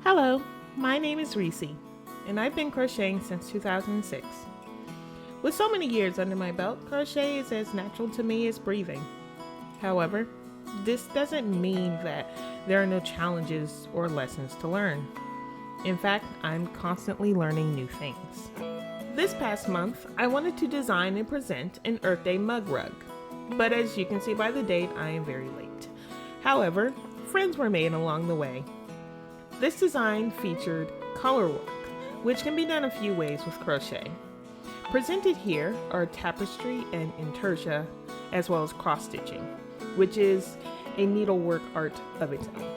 Hello, my name is Reese, and I've been crocheting since 2006. With so many years under my belt, crochet is as natural to me as breathing. However, this doesn't mean that there are no challenges or lessons to learn. In fact, I'm constantly learning new things. This past month, I wanted to design and present an Earth Day mug rug, but as you can see by the date, I am very late. However, friends were made along the way. This design featured color work, which can be done a few ways with crochet. Presented here are tapestry and intarsia, as well as cross-stitching, which is a needlework art of its own.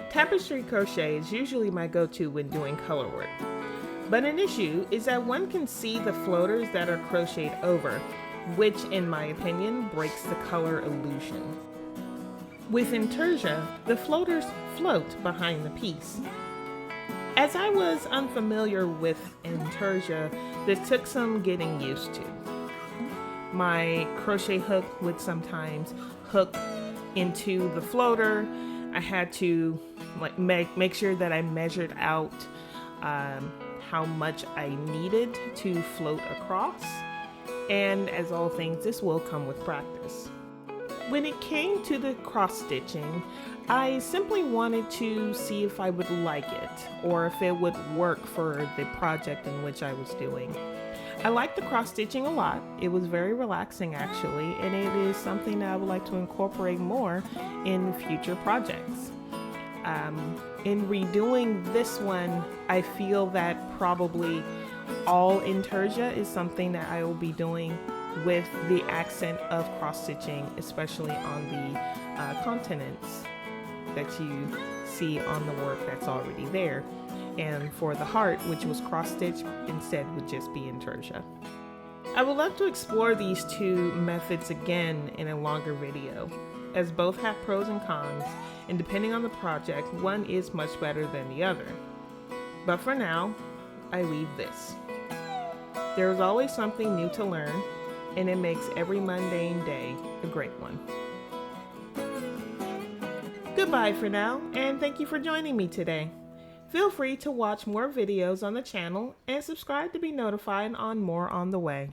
Tapestry crochet is usually my go-to when doing color work, but an issue is that one can see the floaters that are crocheted over, which in my opinion breaks the color illusion. With intarsia, the floaters float behind the piece. As I was unfamiliar with intarsia, this took some getting used to. My crochet hook would sometimes hook into the floater. I had to make sure that I measured out how much I needed to float across. And as all things, this will come with practice. When it came to the cross stitching, I simply wanted to see if I would like it or if it would work for the project in which I was doing. I liked the cross stitching a lot. It was very relaxing actually, and it is something that I would like to incorporate more in future projects. In redoing this one, I feel that probably all intarsia is something that I will be doing with the accent of cross stitching, especially on the continents that you see on the work that's already there. And for the heart, which was cross stitched, instead would just be intarsia. I would love to explore these two methods again in a longer video, as both have pros and cons, and depending on the project, one is much better than the other. But for now, I leave this. There is always something new to learn, and it makes every mundane day a great one. Goodbye for now, and thank you for joining me today. Feel free to watch more videos on the channel and subscribe to be notified on more on the way.